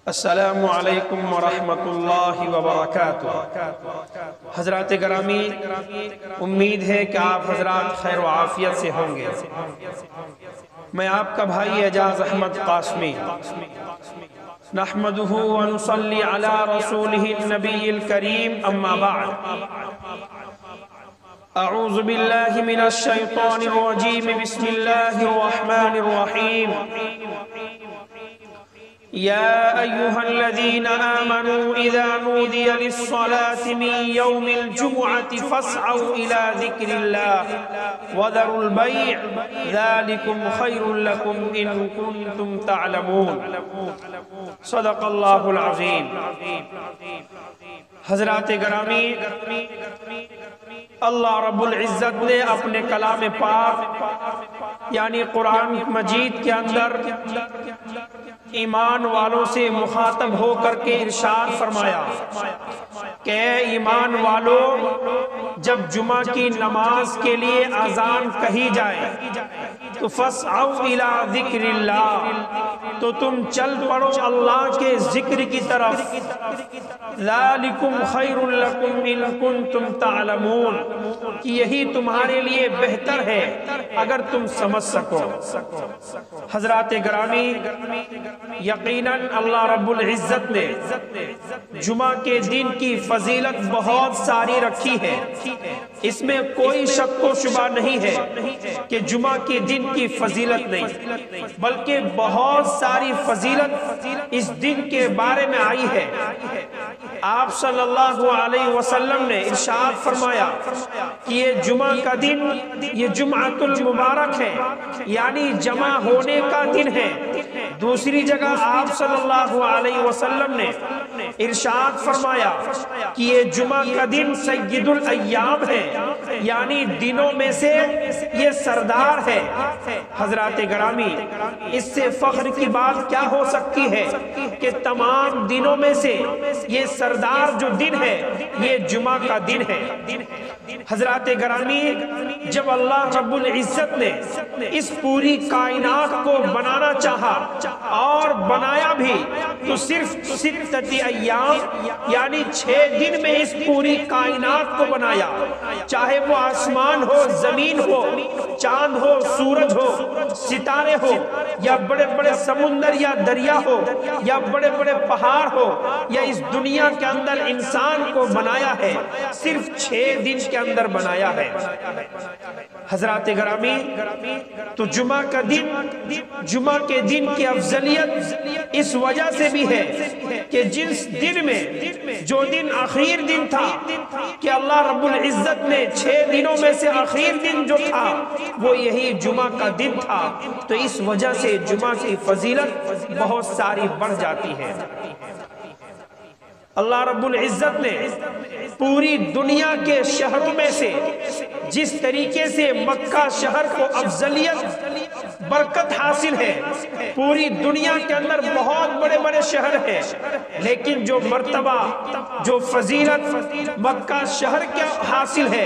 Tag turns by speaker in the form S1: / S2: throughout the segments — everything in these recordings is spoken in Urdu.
S1: السلام علیکم ورحمۃ اللہ وبرکاتہ۔ حضرات گرامی، امید ہے کہ آپ حضرات خیر و عافیت سے ہوں گے۔ میں آپ کا بھائی اعجاز احمد قاسمی نحمدہ ونصلی علی رسولہ النبی الکریم، اما بعد۔ اعوذ باللہ من الشیطان الرجیم، بسم اللہ الرحمن الرحیم۔ يا أيها الذين آمنوا إذا نودي للصلاة من يوم الجمعة فاسعوا إلى ذكر الله وذروا البيع ذلكم خير لكم إن كنتم تعلمون۔ صدق اللہ العظیم۔ حضرات گرامی، اللہ رب العزت نے اپنے کلام پاک یعنی قرآن مجید کے اندر ایمان والوں سے مخاطب ہو کر کے ارشاد فرمایا کہ اے ایمان والو، جب جمعہ کی نماز کے لیے اذان کہی جائے تو فَاسْعَوْا إِلَىٰ ذِكْرِ اللَّهِ، تو تم چل پڑو اللہ کے ذکر کی طرف۔ ذَلِكُمْ خَيْرٌ لَكُمْ إِن كُنتُمْ تَعْلَمُونَ، کہ یہی تمہارے لیے بہتر ہے اگر تم سمجھ سکو۔ حضرات گرامی، یقیناً اللہ رب العزت نے جمعہ کے دن کی فضیلت بہت ساری رکھی ہے، اس میں کوئی شک و شبہ نہیں ہے کہ جمعہ کے دن کی فضیلت نہیں، بلکہ بہت ساری فضیلت اس دن کے بارے میں آئی ہے۔ آپ صلی اللہ علیہ وسلم نے ارشاد فرمایا کہ یہ جمعہ کا دن، یہ جمعۃ المبارک ہے، یعنی جمع ہونے کا دن ہے۔ دوسری جگہ آپ صلی اللہ علیہ وسلم نے ارشاد فرمایا کہ یہ جمعہ کا دن سید الایام ہے، یعنی دنوں میں سے یہ سردار ہے۔ حضرات گرامی، اس سے فخر کی بات کیا ہو سکتی ہے کہ تمام دنوں میں سے یہ سردار جو دن ہے یہ جمعہ کا دن ہے۔ حضرات گرامی، جب اللہ رب العزت نے اس پوری کائنات کو بنانا چاہا اور بنایا بھی تو صرف 6 ایام یعنی 6 دن میں اس پوری کائنات کو بنایا، چاہے وہ آسمان ہو، زمین ہو، چاند ہو، سورج ہو، ستارے ہو، یا بڑے بڑے سمندر یا دریا ہو، یا بڑے بڑے پہاڑ ہو، یا اس دنیا کے اندر انسان کو بنایا ہے، صرف 6 دن کے اندر بنایا ہے۔ حضرات گرامی، تو جمعہ کا دن، جمعہ کے دن کی افضلیت اس وجہ سے بھی ہے کہ جس دن میں، جو دن آخر دن تھا کہ اللہ رب العزت نے 6 دنوں میں سے آخر دن جو تھا وہ یہی جمعہ کا دن تھا، تو اس وجہ سے جمعہ کی فضیلت بہت ساری بڑھ جاتی ہے۔ اللہ رب العزت نے پوری دنیا کے شہروں میں سے جس طریقے سے مکہ شہر کو افضلیت برکت حاصل ہے، پوری دنیا کے اندر بہت بڑے بڑے شہر ہیں، لیکن جو مرتبہ، جو فضیلت مکہ شہر کیا حاصل ہے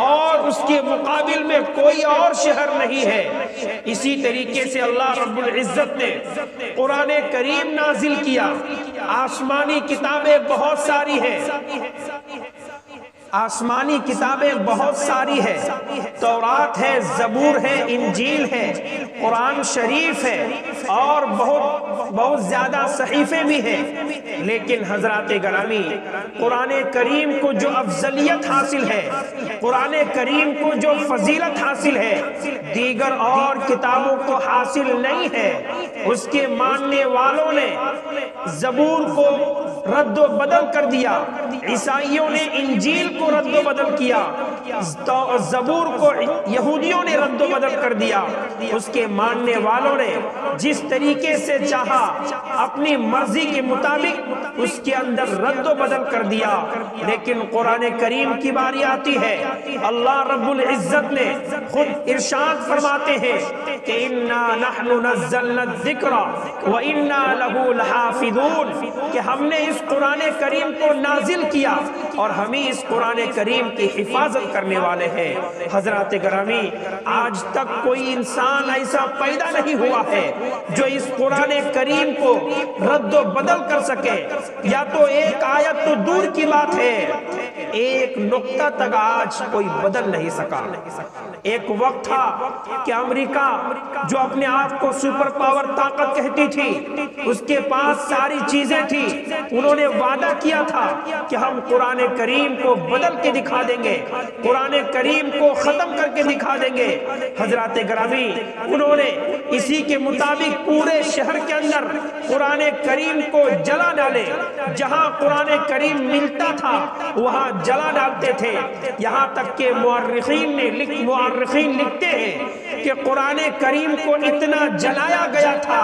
S1: اور اس کے مقابل میں کوئی اور شہر نہیں ہے۔ اسی طریقے سے اللہ رب العزت نے قرآن کریم نازل کیا، آسمانی کتابیں بہت ساری ہیں، آسمانی کتابیں بہت ساری ہے، تورات ہے، زبور ہے، انجیل ہے، قرآن شریف ہے، اور بہت زیادہ صحیفے بھی ہیں، لیکن حضرات گرامی، قرآن کریم کو جو افضلیت حاصل ہے، قرآن کریم کو جو فضیلت حاصل ہے، دیگر اور کتابوں کو حاصل نہیں ہے۔ اس کے ماننے والوں نے زبور کو رد و بدل کر دیا، عیسائیوں نے انجیل کو رد و بدل کیا، زبور کو یہودیوں نے رد و بدل کر دیا۔ اس کے ماننے والوں نے جس طریقے سے چاہا اپنی مرضی کے مطابق اس کے اندر رد و بدل کر دیا، لیکن قرآن کریم کی باری آتی ہے، اللہ رب العزت نے خود ارشاد فرماتے ہیں کہ اِنَّا نَحْنُ نَزَّلْنَا الذِّكْرَ وَإِنَّا لَهُ لَحَافِظُونَ، کہ ہم نے اس قرآن کریم کو نازل کیا اور ہم ہی اس قرآن کریم کی حفاظت کرنے والے ہیں۔ حضرات گرامی، آج تک کوئی انسان ایسا پیدا نہیں ہوا ہے جو اس قرآن کریم کو رد و بدل کر سکے۔ یا تو ایک آیت تو دور کی بات ہے، ایک نقطہ تک آج کوئی بدل نہیں سکا۔ ایک وقت تھا کہ امریکہ جو اپنے آپ کو سپر پاور طاقت کہتی تھی، اس کے پاس ساری چیزیں تھی، انہوں نے وعدہ کیا تھا کہ ہم قرآن کریم کو بدل کے دکھا دیں گے، قرآن کریم کو ختم کر کے دکھا دیں گے۔ حضرات گرامی، انہوں نے اسی کے مطابق پورے شہر کے اندر قرآن کریم کو جلا ڈالے، جہاں قرآن کریم ملتا تھا وہاں جلا ڈالتے تھے۔ یہاں تک کہ مورخین لکھتے ہیں کہ قرآن کریم کو اتنا جلایا گیا تھا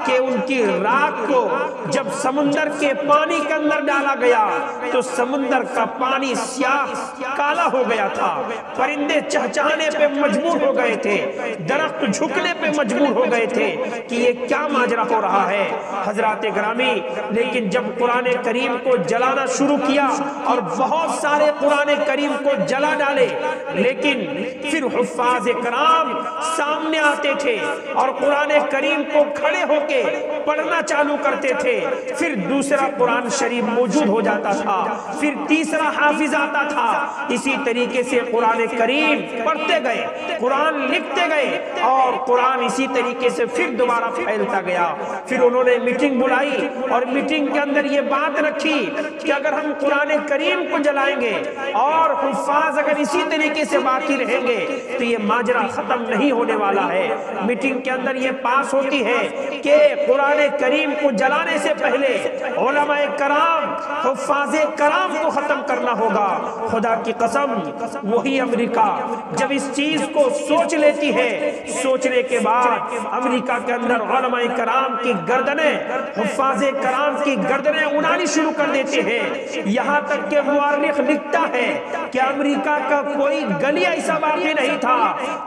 S1: کہ ان کی رات کو جب سمندر کے پانی کے اندر ڈالا گیا تو سمندر کا پانی سیاہ کالا ہو گیا تھا، پرندے چہچہانے پہ مجبور ہو گئے تھے، درخت جھکنے پہ مجبور ہو گئے تھے کہ یہ کیا ماجرا ہو رہا ہے۔ حضرات گرامی، لیکن جب قرآن کریم کو جلانا شروع کیا اور بہت سارے قرآن کریم کو جلا ڈالے، لیکن پھر حفاظ کرام سامنے آتے تھے اور قرآن کریم کو کھڑے ہو کے پڑھنا چالو کرتے تھے، پھر دوسرا قرآن شریف موجود ہو جاتا تھا، پھر تیسرا حافظ آتا تھا۔ اسی طریقے سے قرآن کریم پڑھتے گئے، قرآن لکھتے گئے اور قرآن اسی طریقے سے پھر دوبارہ پھیلتا گیا۔ پھر انہوں نے میٹنگ بلائی اور میٹنگ کے اندر یہ بات رکھی کہ اگر ہم قرآن کریم کو جلائیں گے اور حفاظ اگر اسی طریقے سے باقی رہیں گے تو یہ ماجرا ختم نہیں ہونے والا ہے۔ میٹنگ کے اندر یہ پاس ہوتی ہے کہ قرآن کریم کو جلانے سے پہلے علماء کرام، حفاظ کرام کو ختم کرنا ہوگا۔ خدا کی قسم، وہی امریکہ جب اس چیز کو سوچ لیتی ہے، سوچنے کے بعد امریکہ کے اندر علماء کرام کی گردنیں، حفاظ کرام کی گردنیں اڑانی شروع کر دیتے ہیں۔ یہاں تک کہ مورخ لکھتا ہے کہ امریکہ کا کوئی گلی ایسا باقی نہیں تھا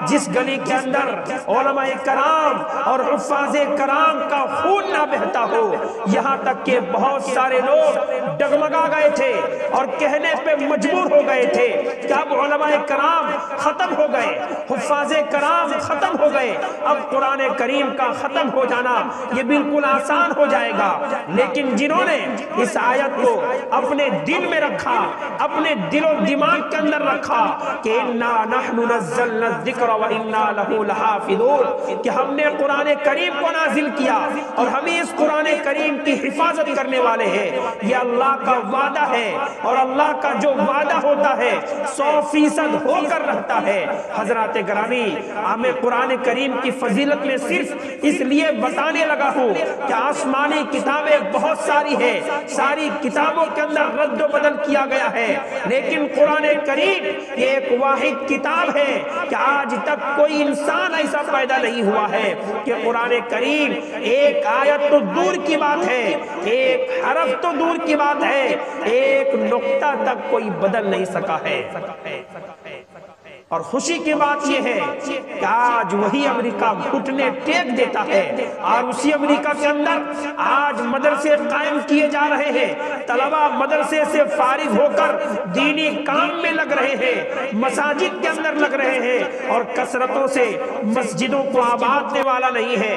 S1: جس گلی کے اندر علماء کرام اور حفاظ کرام کا خون نہ بہتا ہو۔ یہاں تک کہ بہت سارے لوگ ڈگمگا گئے تھے اور کہنے پہ مجبور ہو گئے تھے کہ اب علماء کرام ختم ہو گئے، حفاظ کرام ختم ہو گئے، اب قرآن کریم کا ختم ہو جانا یہ بالکل آسان ہو جائے گا۔ لیکن جنہوں نے اس آیت کو اپنے دل میں رکھا، اپنے دل و دماغ کے اندر رکھا کہ اِنَّا نَحْنُ نَزَّلْنَا الذِّكْرَ وَإِنَّا لَهُ لَحَافِظُونَ، کہ ہم نے قرآن کریم کو نازل کیا اور ہمیں اس قرآن کریم کی حفاظت کرنے والے ہیں۔ یہ اللہ کا وعدہ ہے اور اللہ کا جو وعدہ ہوتا ہے 100% ہو کر رہتا ہے۔ حضرات گرامی، ہمیں قرآن کریم کی فضیلت میں صرف اس لیے بتانے لگا ہوں کہ آسمانی کتابیں بہت ساری ہیں، ساری کتابوں کے اندر رد و بدل کیا گیا ہے، لیکن قرآن کریم یہ ایک واحد کتاب ہے کہ آج تک کوئی انسان ایسا پیدا نہیں ہوا ہے کہ قرآن کریم ایک آیت تو دور کی بات ہے، ایک حرف تو دور کی بات ہے، ایک نقطہ تک کوئی بدل نہیں سکا ہے۔ اور خوشی کی بات یہ ہے کہ آج وہی امریکہ گھٹنے ٹیک دیتا ہے اور اسی امریکہ کے اندر آج مدرسے قائم کیے جا رہے ہیں، طلبہ مدرسے سے فارغ ہو کر دینی کام میں لگ رہے ہیں، مساجد کے اندر لگ رہے ہیں اور کثرتوں سے مسجدوں کو آبادنے والا نہیں ہے،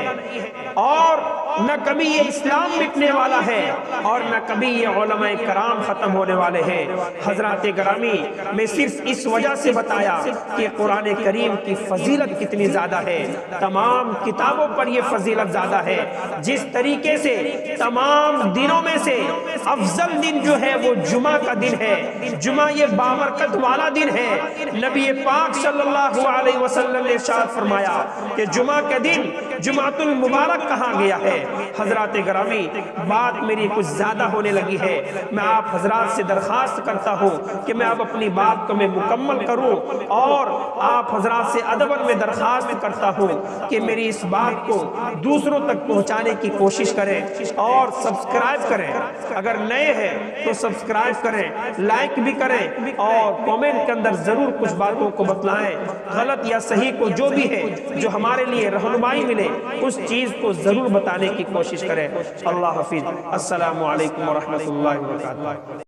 S1: اور نہ کبھی یہ اسلام مٹنے والا ہے اور نہ کبھی یہ علماء کرام ختم ہونے والے ہیں۔ حضرات گرامی، میں صرف اس وجہ سے بتایا کہ قرآن کریم کی فضیلت کتنی زیادہ ہے، تمام کتابوں پر یہ فضیلت زیادہ ہے۔ جس طریقے سے تمام دنوں میں سے افضل دن جو ہے وہ جمعہ کا دن ہے، جمعہ یہ بابرکت والا دن ہے۔ نبی پاک صلی اللہ علیہ وسلم نے ارشاد فرمایا کہ جمعہ کے دن جمعۃ المبارک کہا گیا ہے۔ حضرات گرامی، بات میری کچھ زیادہ ہونے لگی ہے، میں آپ حضرات سے درخواست کرتا ہوں کہ میں اب اپنی بات کو میں مکمل کروں، اور آپ حضرات سے ادباً میں درخواست کرتا ہوں کہ میری اس بات کو دوسروں تک پہنچانے کی کوشش کریں اور سبسکرائب کریں، اگر نئے ہیں تو سبسکرائب کریں، لائک بھی کریں اور کومنٹ کے اندر ضرور کچھ باتوں کو بتلائیں، غلط یا صحیح کو جو بھی ہے جو ہمارے لیے رہنمائی ملے اس چیز کو ضرور بتانے کی کوشش کریں۔ اللہ حافظ، السلام علیکم ورحمۃ اللہ وبرکاتہ۔